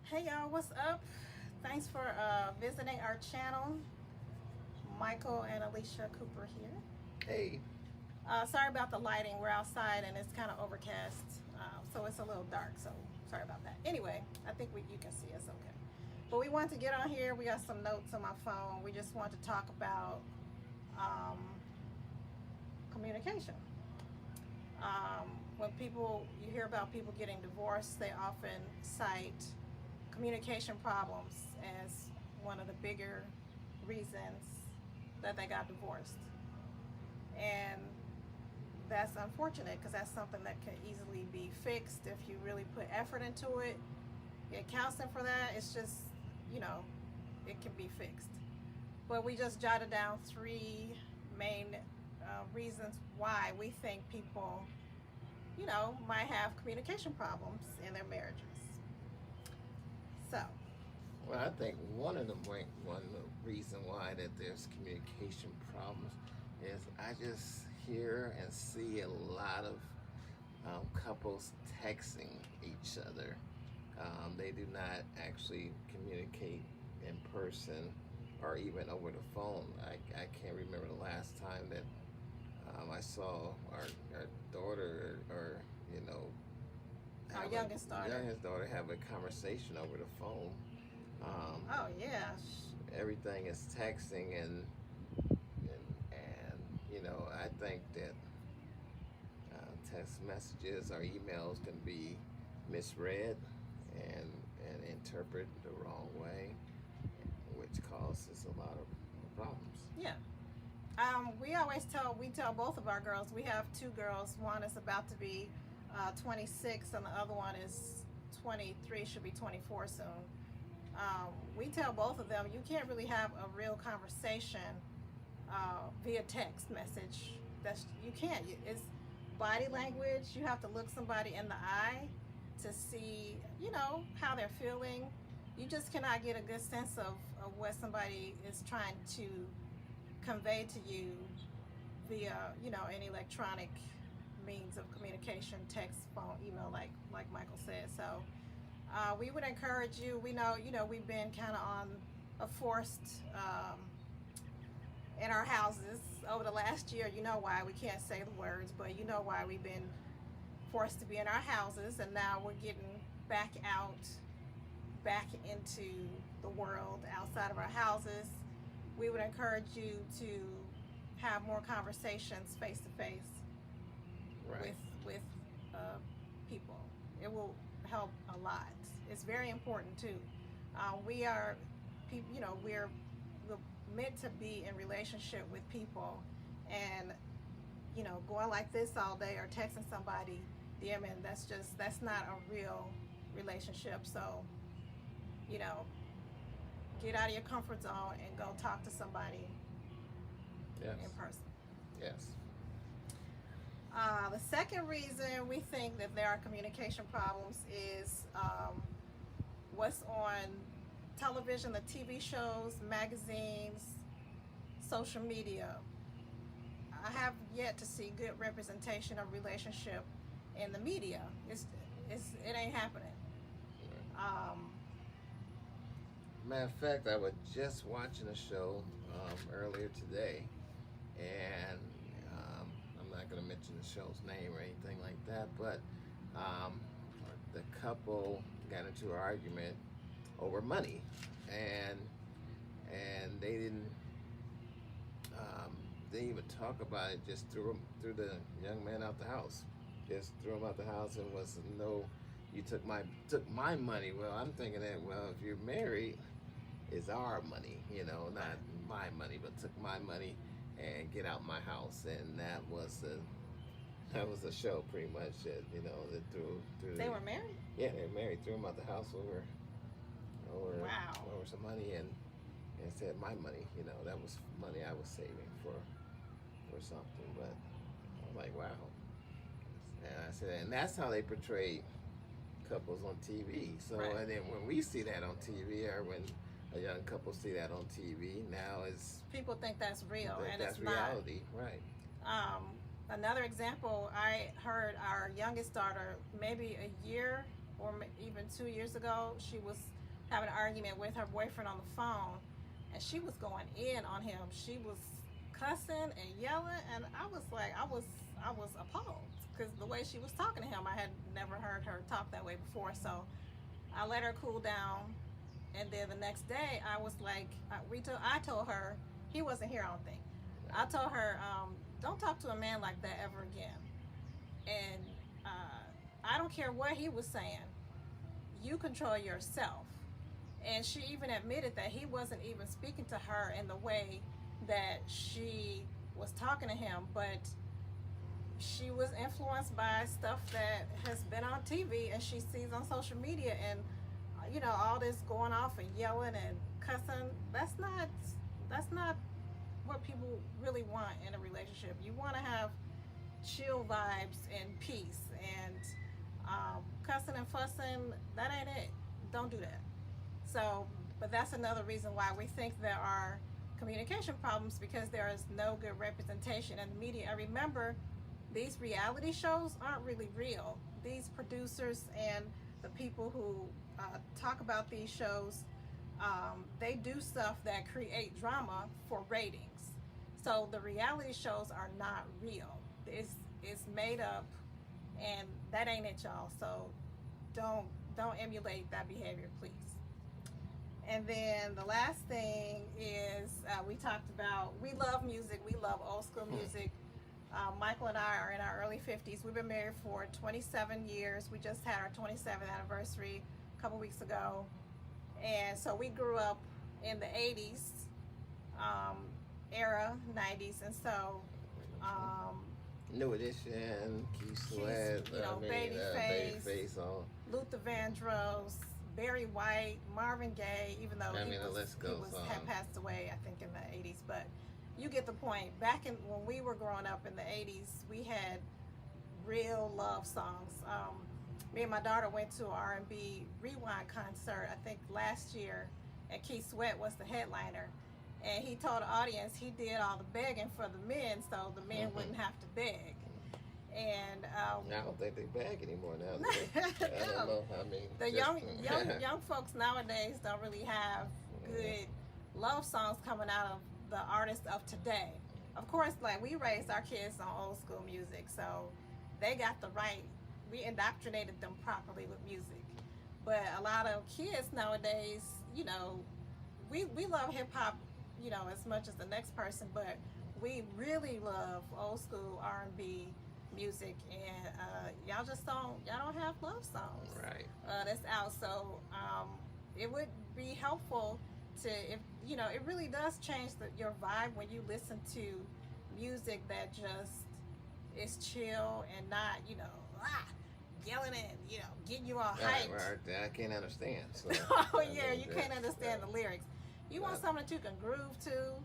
Hey y'all, what's up? Thanks for visiting our channel. Michael and Alicia Cooper here. Hey, Sorry about the lighting. We're outside and it's kind of overcast, so it's a little dark. So sorry about that. Anyway, I think you can see us okay. But we want to get on here. We got some notes on my phone. We just want to talk about um, communication. When you hear about people getting divorced, they often cite communication problems as one of the bigger reasons that they got divorced. And that's unfortunate because that's something that can easily be fixed if you really put effort into it. Get counseling for that. It's just, you know, it can be fixed. But we just jotted down three main reasons why we think people, might have communication problems in their marriages. So, well, I think one reason why that there's communication problems is I just hear and see a lot of couples texting each other. They do not actually communicate in person or even over the phone. I can't remember the last time that I saw our daughter or our have youngest daughter. youngest daughter have a conversation over the phone. Oh, yeah. Everything is texting and I think that text messages or emails can be misread and interpreted the wrong way, which causes a lot of problems. Yeah. We tell both of our girls, we have two girls. One is about to be 26 and the other one is 23, should be 24 soon. We tell both of them, you can't really have a real conversation via text message. You can't. It's body language. You have to look somebody in the eye to see, how they're feeling. You just cannot get a good sense of what somebody is trying to convey to you via, any electronic means of communication, text, phone, email, like Michael said. So we would encourage you. We know, we've been kind of on a forced in our houses over the last year. You know why, we can't say the words, but you know why we've been forced to be in our houses, and now we're getting back into the world outside of our houses. We would encourage you to have more conversations face to face with people. It will help a lot. It's very important too. We're meant to be in relationship with people, and going like this all day or texting somebody, DMing, that's not a real relationship. So get out of your comfort zone and go talk to somebody in person. Yes. The second reason we think that there are communication problems is what's on television, the TV shows, magazines, social media. I have yet to see good representation of relationship in the media. It ain't happening. Matter of fact, I was just watching a show earlier today, and I'm not going to mention the show's name or anything like that, but the couple got into an argument over money, and they didn't even talk about it. Just threw the young man out the house. Just threw him out the house, and was no, you took my money. Well, I'm thinking that, well, if you're married, it's our money, not my money, but took my money and get out my house. And that was the show pretty much. That They were married? Yeah, they were married. Threw him out the house over some money, and said my money. That was money I was saving for something. But I'm like, wow. And I said, and that's how they portray couples on TV. So, right. And then when we see that on TV, or when a young couple see that on TV, now it's people think that's real, and that's it's reality, right? Another example, I heard our youngest daughter, maybe a year or even 2 years ago, she was having an argument with her boyfriend on the phone, and she was going in on him. She was cussing and yelling, and I was like, I was appalled because the way she was talking to him, I had never heard her talk that way before. So I let her cool down, and then the next day, I was like, I told her he wasn't here. I don't think. I told her, don't talk to a man like that ever again. And I don't care what he was saying. You control yourself. And she even admitted that he wasn't even speaking to her in the way that she was talking to him, but she was influenced by stuff that has been on TV and she sees on social media, and all this going off and yelling and cussing. That's not what people really want in a relationship. You want to have chill vibes and peace, and cussing and fussing, that ain't it. Don't do that. So, but that's another reason why we think there are communication problems, because there is no good representation in the media. And remember, these reality shows aren't really real. These producers and the people who talk about these shows, they do stuff that create drama for ratings. So the reality shows are not real. It's made up, and that ain't it, y'all. So don't emulate that behavior, please. And then the last thing is, we talked about, we love music. We love old school music. Michael and I are in our early 50s. We've been married for 27 years. We just had our 27th anniversary a couple weeks ago. And so we grew up in the 80s era, 90s. And so New Edition, Keith Sweat, Babyface, Luther Vandross, Barry White, Marvin Gaye, even though he had passed away, I think, in the 80s. But you get the point. Back when we were growing up in the 80s, we had real love songs. Me and my daughter went to an R&B Rewind concert, I think last year, and Keith Sweat was the headliner. And he told the audience he did all the begging for the men, so the men wouldn't have to beg. And I don't think they beg anymore now. I don't know. I mean, the young folks nowadays don't really have good love songs coming out of the artists of today. Of course, like, we raised our kids on old school music, so they got the right. We indoctrinated them properly with music. But a lot of kids nowadays, we love hip hop, as much as the next person, but we really love old school R&B music, and y'all don't have love songs that's out. So it would be helpful to, if it really does change your vibe when you listen to music that just is chill and not yelling and getting you all hyped. Right. I can't understand. So, oh yeah, you can't understand the lyrics. You want something that you can groove to.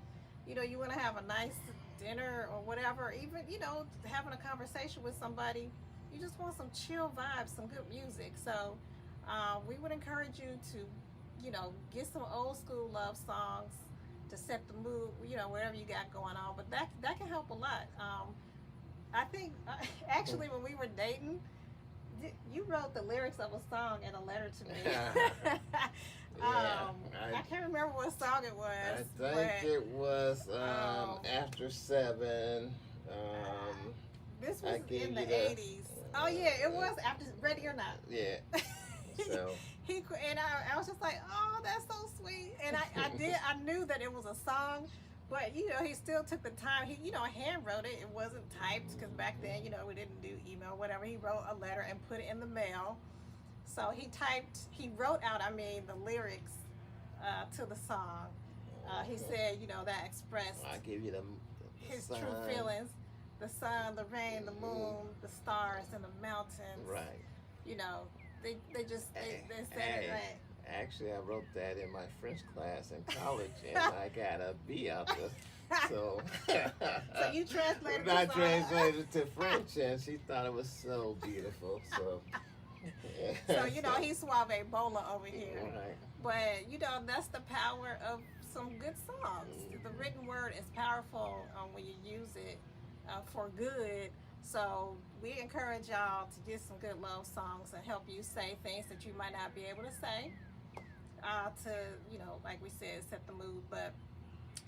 You want to have a nice dinner or whatever. Even having a conversation with somebody, you just want some chill vibes, some good music. So we would encourage you to get some old school love songs to set the mood, wherever you got going on. But that can help a lot. I think actually when we were dating, you wrote the lyrics of a song in a letter to me. I can't remember what song it was. I think it was After 7. This was in the 80s. Oh yeah, it was after Ready or Not. Yeah. So I was just like, oh, that's so sweet. And I knew that it was a song, but he still took the time. He hand wrote it. It wasn't typed, because back then we didn't do email, whatever. He wrote a letter and put it in the mail. So he wrote out the lyrics to the song. He said that expressed I give you his true feelings: the sun, the rain, the moon, the stars, and the mountains. Right. They said it right. Actually, I wrote that in my French class in college, and I got a B out there. So you translated I translated it to French, and she thought it was so beautiful. So he's suave bola over here. Right. But that's the power of some good songs. The written word is powerful when you use it for good, So we encourage y'all to get some good love songs and help you say things that you might not be able to say, to, you know, like we said, set the mood. But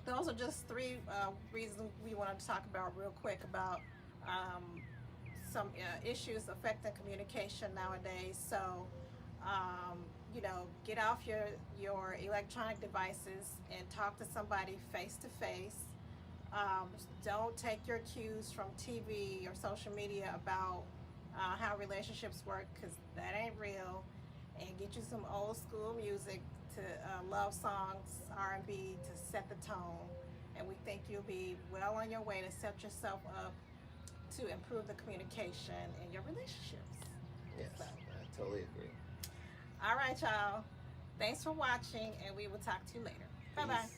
those are just three reasons we wanted to talk about real quick about um, some issues affecting communication nowadays. So, um, you know, get off your electronic devices and talk to somebody face to face. Don't take your cues from TV or social media about how relationships work, because that ain't real. And get you some old school music to love songs, R&B, to set the tone. And we think you'll be well on your way to set yourself up to improve the communication in your relationships. Yes, So, I totally agree. all right, y'all. Thanks for watching, and we will talk to you later. Bye bye. Peace.